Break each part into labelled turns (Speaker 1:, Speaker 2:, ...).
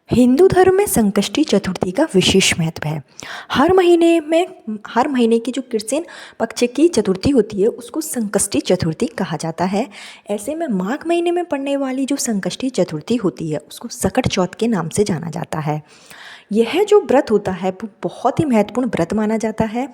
Speaker 1: हिंदू धर्म में संकष्टी चतुर्थी का विशेष महत्व है। हर महीने की जो कृष्ण पक्ष की चतुर्थी होती है उसको संकष्टी चतुर्थी कहा जाता है। ऐसे में माघ महीने में पड़ने वाली जो संकष्टी चतुर्थी होती है उसको सकट चौथ के नाम से जाना जाता है। यह जो व्रत होता है वो बहुत ही महत्वपूर्ण व्रत माना जाता है।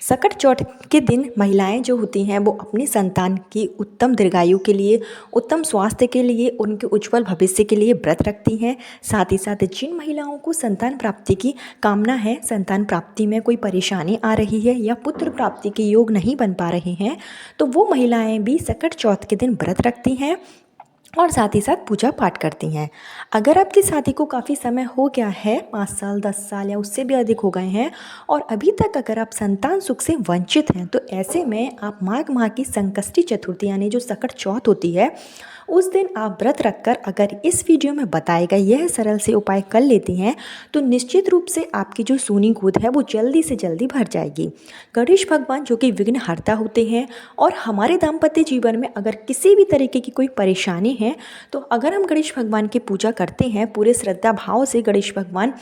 Speaker 1: सकट चौथ के दिन महिलाएं जो होती हैं वो अपनी संतान की उत्तम दीर्घायु के लिए, उत्तम स्वास्थ्य के लिए, उनके उज्जवल भविष्य के लिए व्रत रखती हैं। साथ ही साथ जिन महिलाओं को संतान प्राप्ति की कामना है, संतान प्राप्ति में कोई परेशानी आ रही है या पुत्र प्राप्ति के योग नहीं बन पा रहे हैं, तो वो महिलाएं भी सकट चौथ के दिन व्रत रखती हैं और साथ ही साथ पूजा पाठ करती हैं। अगर आपकी शादी को काफ़ी समय हो गया है, 5 साल 10 साल या उससे भी अधिक हो गए हैं और अभी तक अगर आप संतान सुख से वंचित हैं, तो ऐसे में आप माघ माह की संकष्टी चतुर्थी यानी जो सकट चौथ होती है उस दिन आप व्रत रखकर अगर इस वीडियो में बताए गए यह सरल से उपाय कर लेती हैं तो निश्चित रूप से आपकी जो सूनी गोद है वो जल्दी से जल्दी भर जाएगी। गणेश भगवान जो कि विघ्नहर्ता होते हैं और हमारे दाम्पत्य जीवन में अगर किसी भी तरीके की कोई परेशानी है तो अगर हम गणेश भगवान की पूजा करते हैं, पूरे श्रद्धा भाव से गणेश भगवान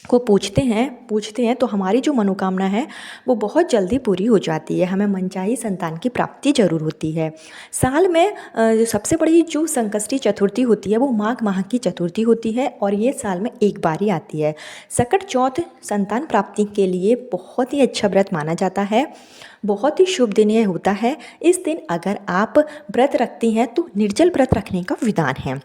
Speaker 1: को पूछते हैं तो हमारी जो मनोकामना है वो बहुत जल्दी पूरी हो जाती है। हमें मनचाही संतान की प्राप्ति जरूर होती है। साल में जो सबसे बड़ी जो संकष्टी चतुर्थी होती है वो माघ माह की चतुर्थी होती है और ये साल में एक बार ही आती है। सकट चौथ संतान प्राप्ति के लिए बहुत ही अच्छा व्रत माना जाता है। बहुत ही शुभ दिन यह होता है। इस दिन अगर आप व्रत रखती हैं तो निर्जल व्रत रखने का विधान है।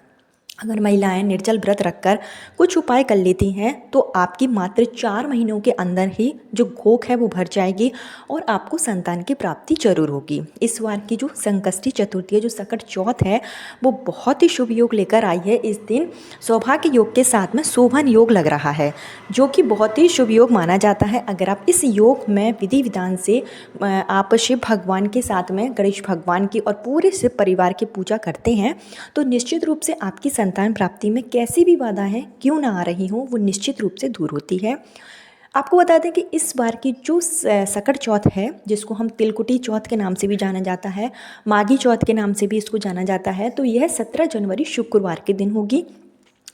Speaker 1: अगर महिलाएं निर्जल व्रत रखकर कुछ उपाय कर लेती हैं तो आपकी मात्र 4 महीनों के अंदर ही जो कोख है वो भर जाएगी और आपको संतान की प्राप्ति जरूर होगी। इस बार की जो संकष्टी चतुर्थी है, जो सकट चौथ है, वो बहुत ही शुभ योग लेकर आई है। इस दिन सौभाग्य योग के साथ में शोभन योग लग रहा है, जो कि बहुत ही शुभ योग माना जाता है। अगर आप इस योग में विधि विधान से आप शिव भगवान के साथ में गणेश भगवान की और पूरे शिव परिवार की पूजा करते हैं तो निश्चित रूप से आपकी संतान प्राप्ति में कैसी भी बाधाएं क्यों ना आ रही हों वो निश्चित रूप से दूर होती है। आपको बता दें कि इस बार की जो सकट चौथ है, जिसको हम तिलकुटी चौथ के नाम से भी जाना जाता है, माघी चौथ के नाम से भी इसको जाना जाता है, तो यह 17 जनवरी शुक्रवार के दिन होगी।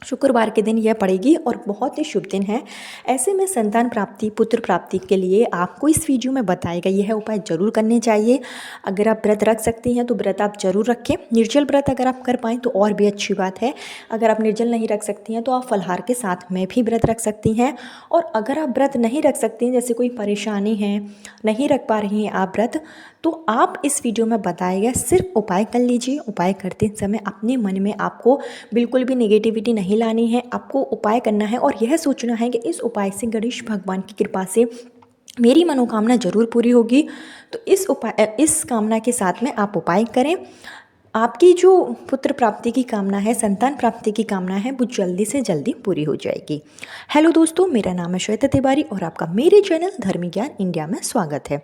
Speaker 1: शुक्रवार के दिन यह पड़ेगी और बहुत ही शुभ दिन है। ऐसे में संतान प्राप्ति, पुत्र प्राप्ति के लिए आपको इस वीडियो में बताए गए यह उपाय जरूर करने चाहिए। अगर आप व्रत रख सकती हैं तो व्रत आप जरूर रखें। निर्जल व्रत अगर आप कर पाएँ तो और भी अच्छी बात है। अगर आप निर्जल नहीं रख सकती हैं तो आप फलाहार के साथ में भी व्रत रख सकती हैं। और अगर आप व्रत नहीं रख सकती हैं, जैसे कोई परेशानी है, नहीं रख पा रही हैं आप व्रत, तो आप इस वीडियो में बताए गए सिर्फ उपाय कर लीजिए। उपाय करते समय अपने मन में आपको बिल्कुल भी नेगेटिविटी नहीं लानी है। आपको उपाय करना है और यह सोचना है कि इस उपाय से गणेश भगवान की कृपा से मेरी मनोकामना जरूर पूरी होगी। तो इस कामना के साथ में आप उपाय करें। आपकी जो पुत्र प्राप्ति की कामना है, संतान प्राप्ति की कामना है, वो जल्दी से जल्दी पूरी हो जाएगी। हेलो दोस्तों, मेरा नाम है श्वेता तिवारी और आपका मेरे चैनल धर्म ज्ञान इंडिया में स्वागत है।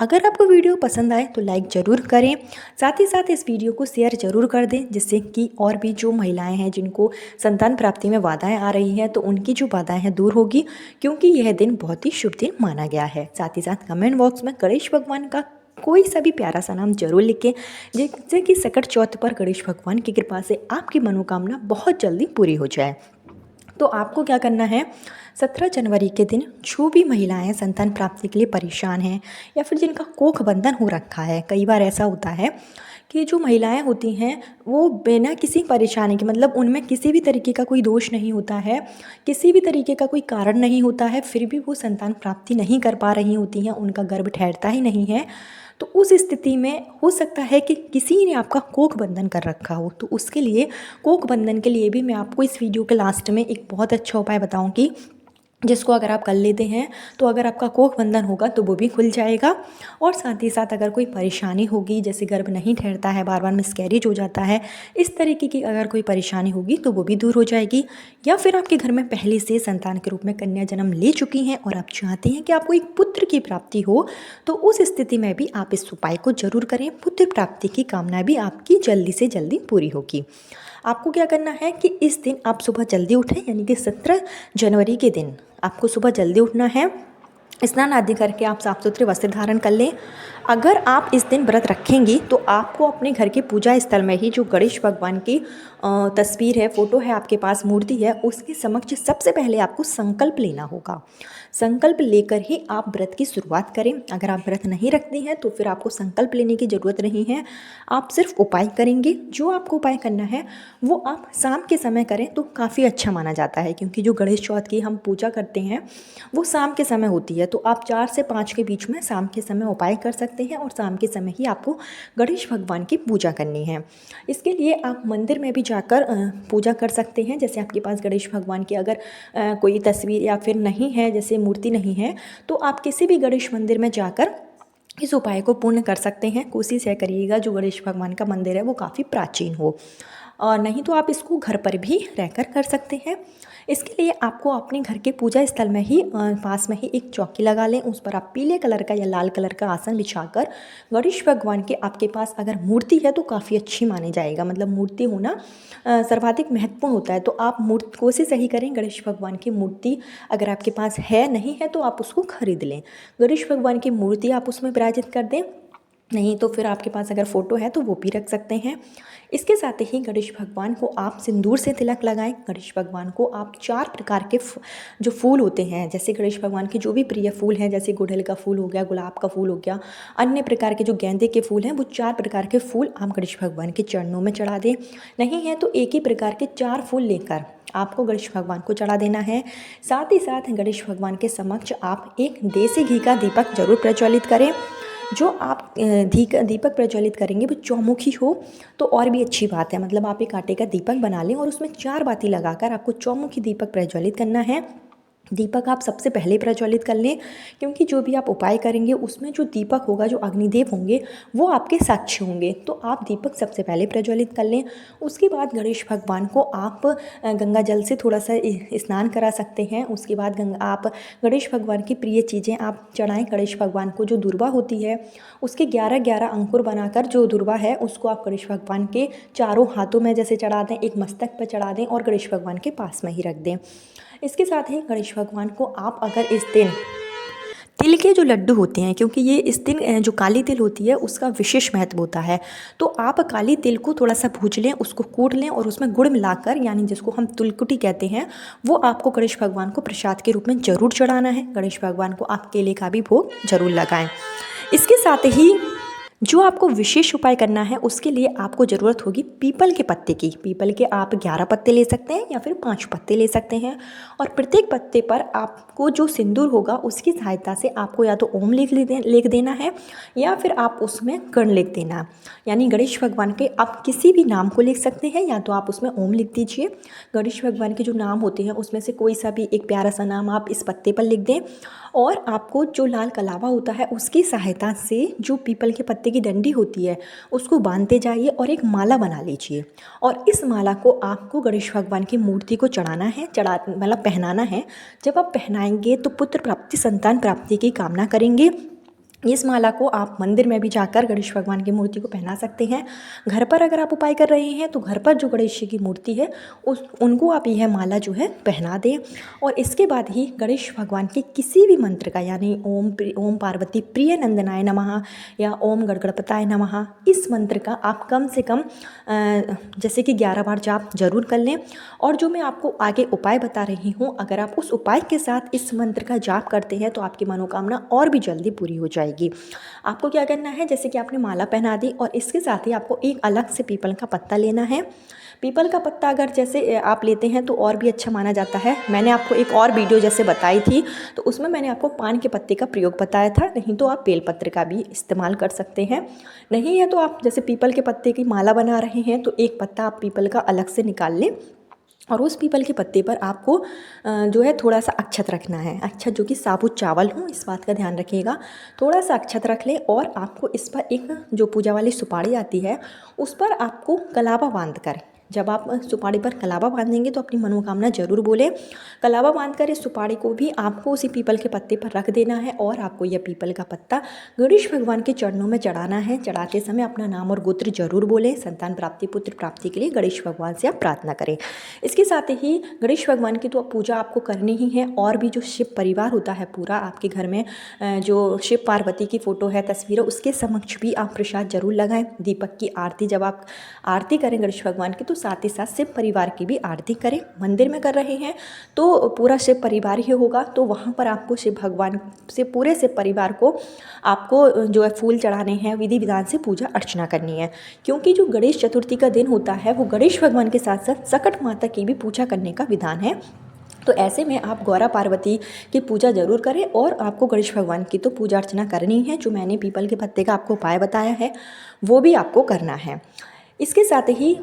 Speaker 1: अगर आपको वीडियो पसंद आए तो लाइक ज़रूर करें, साथ ही साथ इस वीडियो को शेयर ज़रूर कर दें, जिससे कि और भी जो महिलाएं हैं जिनको संतान प्राप्ति में बाधाएं आ रही हैं तो उनकी जो बाधाएं हैं दूर होगी, क्योंकि यह दिन बहुत ही शुभ दिन माना गया है। साथ ही साथ कमेंट बॉक्स में गणेश भगवान का कोई सा भी प्यारा सा नाम जरूर लिखें, जिससे कि सकट चौथ पर गणेश भगवान की कृपा से आपकी मनोकामना बहुत जल्दी पूरी हो जाए। तो आपको क्या करना है, 17 जनवरी के दिन जो भी महिलाएं संतान प्राप्ति के लिए परेशान हैं या फिर जिनका कोख बंधन हो रखा है, कई बार ऐसा होता है कि जो महिलाएं होती हैं वो बिना किसी परेशानी के, मतलब उनमें किसी भी तरीके का कोई दोष नहीं होता है, किसी भी तरीके का कोई कारण नहीं होता है, फिर भी वो संतान प्राप्ति नहीं कर पा रही होती हैं, उनका गर्भ ठहरता ही नहीं है। तो उस स्थिति में हो सकता है कि किसी ने आपका कोख बंधन कर रखा हो। तो उसके लिए, कोख बंधन के लिए भी मैं आपको इस वीडियो के लास्ट में एक बहुत अच्छा उपाय बताऊंगी, जिसको अगर आप कर लेते हैं तो अगर आपका कोख बंधन होगा तो वो भी खुल जाएगा। और साथ ही साथ अगर कोई परेशानी होगी, जैसे गर्भ नहीं ठहरता है, बार बार मिसकैरेज हो जाता है, इस तरीके की अगर कोई परेशानी होगी तो वो भी दूर हो जाएगी। या फिर आपके घर में पहले से संतान के रूप में कन्या जन्म ले चुकी हैं और आप चाहते हैं कि आपको एक पुत्र की प्राप्ति हो, तो उस स्थिति में भी आप इस उपाय को जरूर करें। पुत्र प्राप्ति की कामना भी आपकी जल्दी से जल्दी पूरी होगी। आपको क्या करना है कि इस दिन आप सुबह जल्दी उठें, यानी कि 17 जनवरी के दिन आपको सुबह जल्दी उठना है। स्नान आदि करके आप साफ सुथरे वस्त्र धारण कर लें। अगर आप इस दिन व्रत रखेंगी तो आपको अपने घर के पूजा स्थल में ही जो गणेश भगवान की तस्वीर है, फ़ोटो है, आपके पास मूर्ति है, उसके समक्ष सबसे पहले आपको संकल्प लेना होगा। संकल्प लेकर ही आप व्रत की शुरुआत करें। अगर आप व्रत नहीं रखती हैं तो फिर आपको संकल्प लेने की ज़रूरत नहीं है, आप सिर्फ उपाय करेंगे। जो आपको उपाय करना है वो आप शाम के समय करें तो काफ़ी अच्छा माना जाता है, क्योंकि जो गणेश चौथ की हम पूजा करते हैं वो शाम के समय होती है। तो आप 4 से 5 के बीच में शाम के समय उपाय कर सकते हैं और शाम के समय ही आपको गणेश भगवान की पूजा करनी है। इसके लिए आप मंदिर में भी जाकर पूजा कर सकते हैं। जैसे आपके पास गणेश भगवान की अगर कोई तस्वीर या फिर नहीं है, जैसे मूर्ति नहीं है, तो आप किसी भी गणेश मंदिर में जाकर इस उपाय को पूर्ण कर सकते हैं। कोशिश है करिएगा जो गणेश भगवान का मंदिर है वो काफ़ी प्राचीन हो, और नहीं तो आप इसको घर पर भी रहकर कर सकते हैं। इसके लिए आपको अपने घर के पूजा स्थल में ही पास में ही एक चौकी लगा लें। उस पर आप पीले कलर का या लाल कलर का आसन बिछाकर गणेश भगवान के, आपके पास अगर मूर्ति है तो काफ़ी अच्छी मानी जाएगा, मतलब मूर्ति होना सर्वाधिक महत्वपूर्ण होता है। तो आप कोशिश यही करें गणेश भगवान की मूर्ति अगर आपके पास है, नहीं है तो आप उसको खरीद लें। गणेश भगवान की मूर्ति आप उसमें विराजित कर दें, नहीं तो फिर आपके पास अगर फ़ोटो है तो वो भी रख सकते हैं। इसके साथ ही गणेश भगवान को आप सिंदूर से तिलक लगाएं। गणेश भगवान को आप 4 प्रकार के जो फूल होते हैं, जैसे गणेश भगवान के जो भी प्रिय फूल हैं, जैसे गुड़हल का फूल हो गया, गुलाब का फूल हो गया, अन्य प्रकार के जो गेंदे के फूल हैं, वो 4 प्रकार के फूल आप गणेश भगवान के चरणों में चढ़ा दें। नहीं है तो एक ही प्रकार के 4 फूल लेकर आपको गणेश भगवान को चढ़ा देना है। साथ ही साथ गणेश भगवान के समक्ष आप एक देसी घी का दीपक जरूर प्रज्वलित करें। जो आप दीपक प्रज्वलित करेंगे वो चौमुखी हो तो और भी अच्छी बात है, मतलब आप एक आटे का दीपक बना लें और उसमें 4 बाती लगाकर आपको चौमुखी दीपक प्रज्वलित करना है। दीपक आप सबसे पहले प्रज्वलित कर लें, क्योंकि जो भी आप उपाय करेंगे उसमें जो दीपक होगा, जो अग्निदेव होंगे वो आपके साक्षी होंगे। तो आप दीपक सबसे पहले प्रज्वलित कर लें। उसके बाद गणेश भगवान को आप गंगा जल से थोड़ा सा स्नान करा सकते हैं। उसके बाद आप गणेश भगवान की प्रिय चीज़ें आप चढ़ाएं। गणेश भगवान को जो दुर्वा होती है उसके 11-11 अंकुर बनाकर जो दुर्वा है उसको आप गणेश भगवान के चारों हाथों में जैसे चढ़ा दें, एक मस्तक पर चढ़ा दें और गणेश भगवान के पास में ही रख दें। इसके साथ ही गणेश भगवान को आप अगर इस दिन तिल के जो लड्डू होते हैं, क्योंकि ये इस दिन जो काली तिल होती है उसका विशेष महत्व होता है, तो आप काली तिल को थोड़ा सा भूज लें, उसको कूट लें और उसमें गुड़ मिलाकर, यानी जिसको हम तिलकुटी कहते हैं, वो आपको गणेश भगवान को प्रसाद के रूप में ज़रूर चढ़ाना है। गणेश भगवान को आप केले का भी भोग जरूर लगाएं। इसके साथ ही जो आपको विशेष उपाय करना है उसके लिए आपको ज़रूरत होगी पीपल के पत्ते की। पीपल के आप 11 पत्ते ले सकते हैं या फिर 5 पत्ते ले सकते हैं, और प्रत्येक पत्ते पर आपको जो सिंदूर होगा उसकी सहायता से आपको या तो ओम लिख देना है या फिर आप उसमें गण लिख देना। यानी गणेश भगवान के आप किसी भी नाम को लिख सकते हैं, या तो आप उसमें ओम लिख दीजिए। गणेश भगवान के जो नाम होते हैं उसमें से कोई सा भी एक प्यारा सा नाम आप इस पत्ते पर लिख दें, और आपको जो लाल कलावा होता है उसकी सहायता से जो पीपल के पत्ते की डंडी होती है उसको बांधते जाइए और एक माला बना लीजिए, और इस माला को आपको गणेश भगवान की मूर्ति को चढ़ाना है, मतलब पहनाना है। जब आप पहनाएंगे तो पुत्र प्राप्ति, संतान प्राप्ति की कामना करेंगे। इस माला को आप मंदिर में भी जाकर गणेश भगवान की मूर्ति को पहना सकते हैं। घर पर अगर आप उपाय कर रहे हैं तो घर पर जो गणेश जी की मूर्ति है उनको आप यह माला जो है पहना दें, और इसके बाद ही गणेश भगवान के किसी भी मंत्र का, यानी ओम पार्वती प्रिय नंदनाय नमः या ओम गणगणपताय नमः, इस मंत्र का आप कम से कम जैसे कि 11 बार जाप जरूर कर लें। और जो मैं आपको आगे उपाय बता रही हूँ, अगर आप उस उपाय के साथ इस मंत्र का जाप करते हैं तो आपकी मनोकामना और भी जल्दी पूरी हो जाएगी। आपको क्या करना है, जैसे कि आपने माला पहना दी और इसके साथ ही आपको एक अलग से पीपल का पत्ता लेना है। पीपल का पत्ता अगर जैसे आप लेते हैं तो और भी अच्छा माना जाता है। मैंने आपको एक और वीडियो जैसे बताई थी तो उसमें मैंने आपको पान के पत्ते का प्रयोग बताया था, नहीं तो आप बेलपत्र का भी इस्तेमाल कर सकते हैं। नहीं है तो आप जैसे पीपल के पत्ते की माला बना रहे हैं तो एक पत्ता आप पीपल का अलग से निकाल लें, और उस पीपल के पत्ते पर आपको जो है थोड़ा सा अक्षत रखना है। अक्षत जो कि साबुत चावल हो, इस बात का ध्यान रखिएगा। थोड़ा सा अक्षत रख लें और आपको इस पर एक जो पूजा वाली सुपारी आती है उस पर आपको कलावा बांध कर जब आप सुपारी पर कलावा बांधेंगे तो अपनी मनोकामना जरूर बोलें। कलावा बांधकर इस सुपारी को भी आपको उसी पीपल के पत्ते पर रख देना है और आपको यह पीपल का पत्ता गणेश भगवान के चरणों में चढ़ाना है। चढ़ाते समय अपना नाम और गोत्र जरूर बोलें। संतान प्राप्ति, पुत्र प्राप्ति के लिए गणेश भगवान से आप प्रार्थना करें। इसके साथ ही गणेश भगवान की तो पूजा आपको करनी ही है, और भी जो शिव परिवार होता है पूरा आपके घर में, जो शिव पार्वती की फ़ोटो है, तस्वीर है, उसके समक्ष भी आप प्रसाद जरूर लगाएं। दीपक की आरती, जब आप आरती करें गणेश भगवान की तो साथ ही साथ शिव परिवार की भी आरती करें। मंदिर में कर रहे हैं तो पूरा शिव परिवार ही होगा, तो वहाँ पर आपको शिव भगवान से पूरे शिव परिवार को आपको जो है फूल चढ़ाने हैं, विधि विधान से पूजा अर्चना करनी है। क्योंकि जो गणेश चतुर्थी का दिन होता है वो गणेश भगवान के साथ साथ सकट माता की भी पूजा करने का विधान है। तो ऐसे में आप गौरा पार्वती की पूजा जरूर करें, और आपको गणेश भगवान की तो पूजा अर्चना करनी है। जो मैंने पीपल के पत्ते का आपको उपाय बताया है वो भी आपको करना है। इसके साथ ही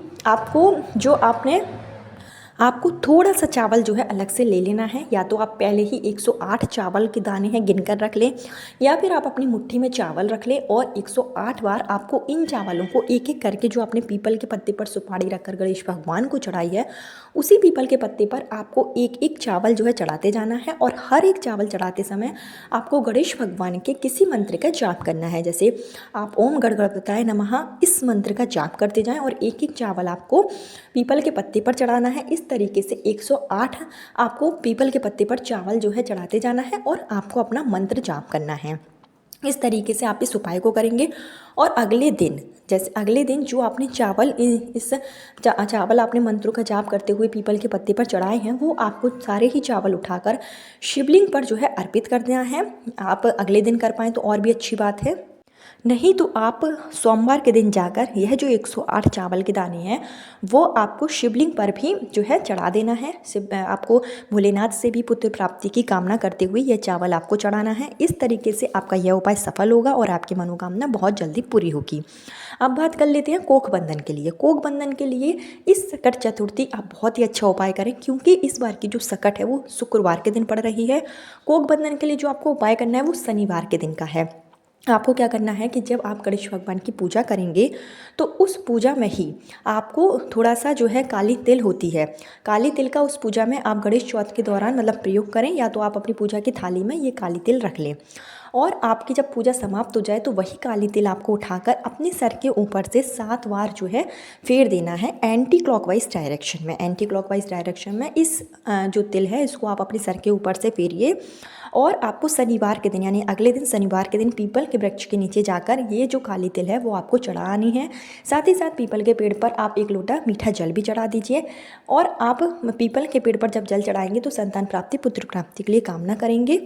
Speaker 1: आपको थोड़ा सा चावल जो है अलग से ले लेना है। या तो आप पहले ही 108 चावल के दाने हैं गिनकर रख लें, या फिर आप अपनी मुट्ठी में चावल रख लें और 108 बार आपको इन चावलों को एक एक करके, जो आपने पीपल के पत्ते पर सुपारी रखकर गणेश भगवान को चढ़ाई है, उसी पीपल के पत्ते पर आपको एक एक चावल जो है चढ़ाते जाना है। और हर एक चावल चढ़ाते समय आपको गणेश भगवान के किसी मंत्र का जाप करना है। जैसे आप ओम गणगणपताय नमः इस मंत्र का जाप करते जाएं और एक एक चावल आपको पीपल के पत्ते पर चढ़ाना है। इस तरीके से 108 आपको पीपल के पत्ते पर चावल जो है चढ़ाते जाना है और आपको अपना मंत्र जाप करना है। इस तरीके से आप इस उपाय को करेंगे। और अगले दिन जो आपने चावल आपने मंत्रों का जाप करते हुए पीपल के पत्ते पर चढ़ाए हैं, वो आपको सारे ही चावल उठाकर शिवलिंग पर जो है अर्पित कर देना है। आप अगले दिन कर पाएँ तो और भी अच्छी बात है, नहीं तो आप सोमवार के दिन जाकर यह जो 108 चावल के दाने हैं वो आपको शिवलिंग पर भी जो है चढ़ा देना है। आपको भोलेनाथ से भी पुत्र प्राप्ति की कामना करते हुए यह चावल आपको चढ़ाना है। इस तरीके से आपका यह उपाय सफल होगा और आपकी मनोकामना बहुत जल्दी पूरी होगी। अब बात कर लेते हैं कोख बंधन के लिए। कोख बंधन के लिए इस सकट चतुर्थी आप बहुत ही अच्छा उपाय करें, क्योंकि इस बार की जो सकट है वो शुक्रवार के दिन पड़ रही है। कोख बंधन के लिए जो आपको उपाय करना है वो शनिवार के दिन का है। आपको क्या करना है कि जब आप गणेश भगवान की पूजा करेंगे तो उस पूजा में ही आपको थोड़ा सा जो है काली तिल होती है, काली तिल का उस पूजा में आप गणेश चौथ के दौरान मतलब प्रयोग करें, या तो आप अपनी पूजा की थाली में ये काली तिल रख लें। और आपकी जब पूजा समाप्त हो जाए तो वही काली तिल आपको उठाकर अपने सर के ऊपर से 7 बार जो है फेर देना है एंटी क्लॉकवाइज डायरेक्शन में। एंटी क्लॉकवाइज डायरेक्शन में इस जो तिल है इसको आप अपने सर के ऊपर से फेरिए। और आपको शनिवार के दिन यानी अगले दिन शनिवार के दिन पीपल के वृक्ष के नीचे जाकर ये जो काली तिल है वो आपको चढ़ानी है। साथ ही साथ पीपल के पेड़ पर आप 1 लोटा मीठा जल भी चढ़ा दीजिए। और आप पीपल के पेड़ पर जब जल चढ़ाएंगे तो संतान प्राप्ति, पुत्र प्राप्ति के लिए कामना करेंगे।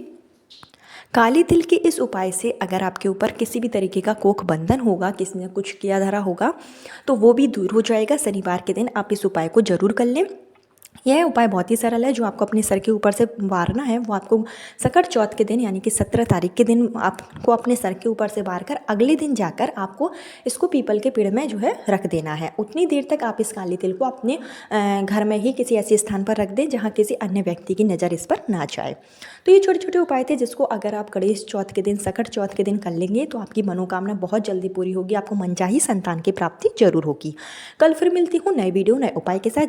Speaker 1: काली तिल के इस उपाय से अगर आपके ऊपर किसी भी तरीके का कोख बंधन होगा, किसी ने कुछ किया धरा होगा, तो वो भी दूर हो जाएगा। शनिवार के दिन आप इस उपाय को जरूर कर लें। यह उपाय बहुत ही सरल है। जो आपको अपने सर के ऊपर से वारना है वो आपको सकट चौथ के दिन यानी कि 17 तारीख के दिन आपको अपने सर के ऊपर से वार कर अगले दिन जाकर आपको इसको पीपल के पेड़ में जो है रख देना है। उतनी देर तक आप इस काली तिल को अपने घर में ही किसी ऐसे स्थान पर रख दें जहाँ किसी अन्य व्यक्ति की नज़र इस पर ना जाए। तो ये छोटे छोटे उपाय थे जिसको अगर आप गणेश चौथ के दिन, सकट चौथ के दिन कर लेंगे तो आपकी मनोकामना बहुत जल्दी पूरी होगी। आपको मनचाही संतान की प्राप्ति जरूर होगी। कल फिर मिलती हूँ नए वीडियो नए उपाय के साथ।